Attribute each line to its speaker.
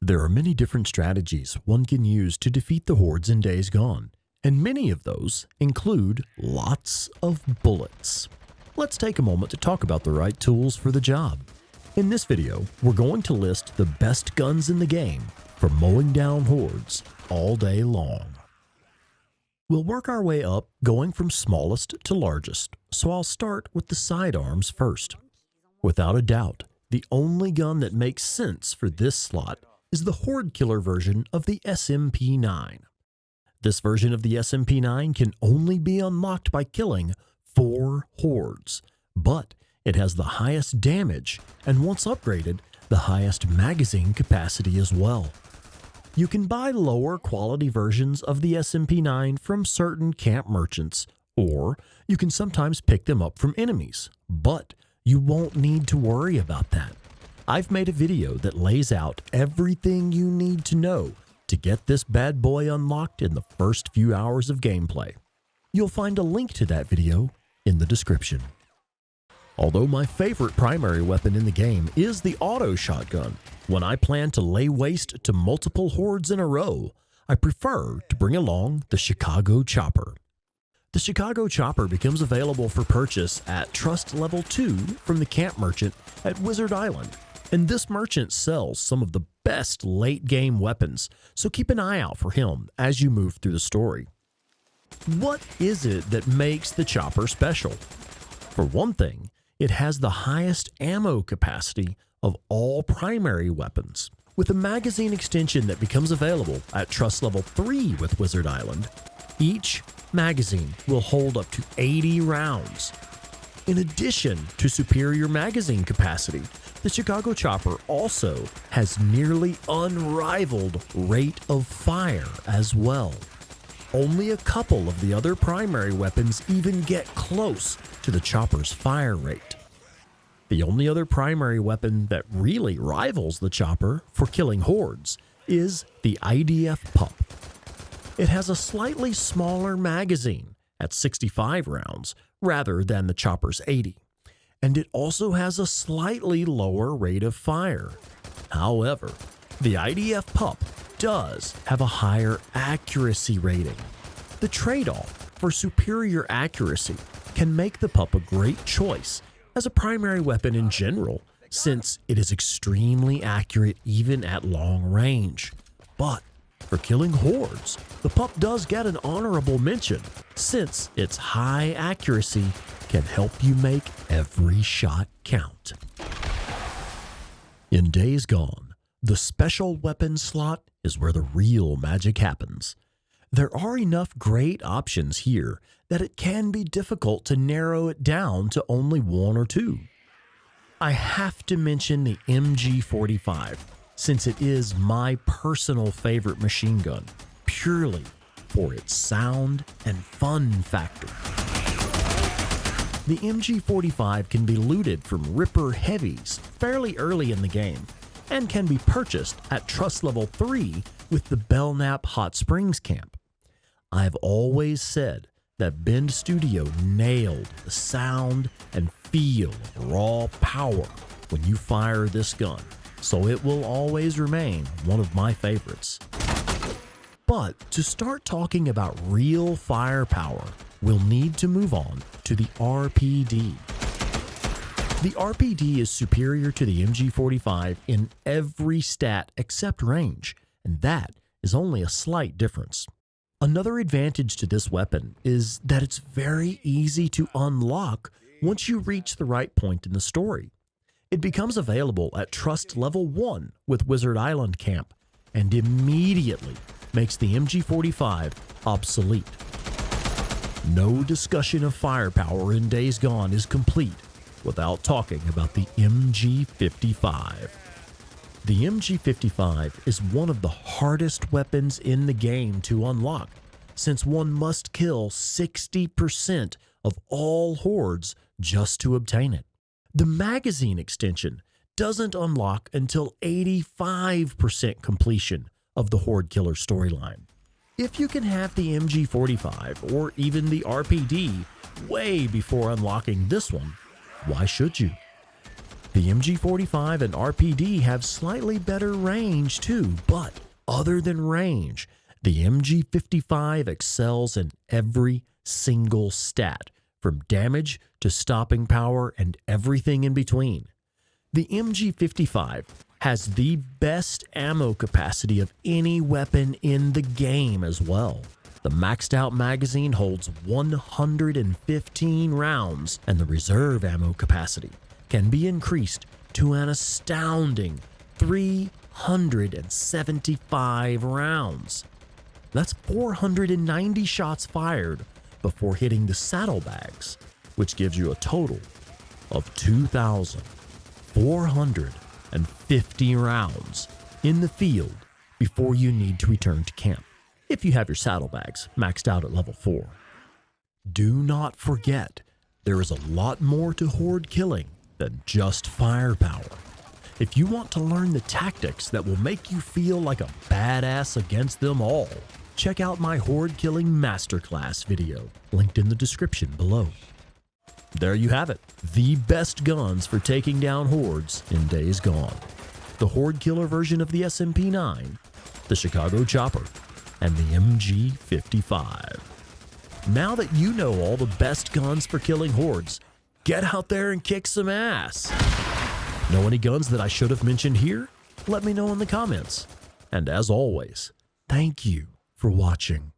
Speaker 1: There are many different strategies one can use to defeat the Hordes in Days Gone, and many of those include lots of bullets. Let's take a moment to talk about the right tools for the job. In this video, we're going to list the best guns in the game for mowing down Hordes all day long. We'll work our way up, going from smallest to largest, so I'll start with the sidearms first. Without a doubt, the only gun that makes sense for this slot is the Horde Killer version of the SMP-9. This version of the SMP-9 can only be unlocked by killing 4 Hordes, but it has the highest damage and, once upgraded, the highest magazine capacity as well. You can buy lower quality versions of the SMP-9 from certain camp merchants, or you can sometimes pick them up from enemies, but you won't need to worry about that. I've made a video that lays out everything you need to know to get this bad boy unlocked in the first few hours of gameplay. You'll find a link to that video in the description. Although my favorite primary weapon in the game is the auto shotgun, when I plan to lay waste to multiple Hordes in a row, I prefer to bring along the Chicago Chopper. The Chicago Chopper becomes available for purchase at Trust Level 2 from the camp merchant at Wizard Island, and this merchant sells some of the best late-game weapons, so keep an eye out for him as you move through the story. What is it that makes the Chopper special? For one thing, it has the highest ammo capacity of all primary weapons. With a magazine extension that becomes available at Trust Level 3 with Wizard Island, each magazine will hold up to 80 rounds. In addition to superior magazine capacity, the Chicago Chopper also has nearly unrivaled rate of fire as well. Only a couple of the other primary weapons even get close to the Chopper's fire rate. The only other primary weapon that really rivals the Chopper for killing Hordes is the IDF Pup. It has a slightly smaller magazine at 65 rounds rather than the Chopper's 80, and it also has a slightly lower rate of fire. However, the IDF Pup does have a higher accuracy rating. The trade-off for superior accuracy can make the Pup a great choice as a primary weapon in general, since it is extremely accurate even at long range. But for killing Hordes, the Pup does get an honorable mention, since its high accuracy can help you make every shot count. In Days Gone, the special weapon slot is where the real magic happens. There are enough great options here that it can be difficult to narrow it down to only 1 or 2. I have to mention the MG45, since it is my personal favorite machine gun, purely for its sound and fun factor. The MG45 can be looted from Ripper Heavies fairly early in the game, and can be purchased at Trust Level 3 with the Belknap Hot Springs camp. I've always said that Bend Studio nailed the sound and feel of raw power when you fire this gun, so it will always remain one of my favorites. But to start talking about real firepower, we'll need to move on to the RPD. The RPD is superior to the MG45 in every stat except range, and that is only a slight difference. Another advantage to this weapon is that it's very easy to unlock once you reach the right point in the story. It becomes available at Trust Level 1 with Wizard Island Camp, and immediately makes the MG45 obsolete. No discussion of firepower in Days Gone is complete without talking about the MG55. The MG55 is one of the hardest weapons in the game to unlock, since one must kill 60% of all Hordes just to obtain it. The magazine extension doesn't unlock until 85% completion of the Horde Killer storyline. If you can have the MG45 or even the RPD way before unlocking this one, why should you? The MG45 and RPD have slightly better range too, but other than range, the MG55 excels in every single stat, from damage to stopping power and everything in between. The MG55 has the best ammo capacity of any weapon in the game as well. The maxed out magazine holds 115 rounds, and the reserve ammo capacity can be increased to an astounding 375 rounds. That's 490 shots fired before hitting the saddlebags, which gives you a total of 2,450 rounds in the field before you need to return to camp, if you have your saddlebags maxed out at level 4. Do not forget, there is a lot more to horde killing than just firepower. If you want to learn the tactics that will make you feel like a badass against them all, check out my horde killing masterclass video, linked in the description below. There you have it, the best guns for taking down hordes in days gone. The horde killer version of the SMP-9, the Chicago Chopper, and the MG55. Now that you know all the best guns for killing hordes, get out there and kick some ass. Know any guns that I should have mentioned here? Let me know in the comments. And as always, thank you for watching.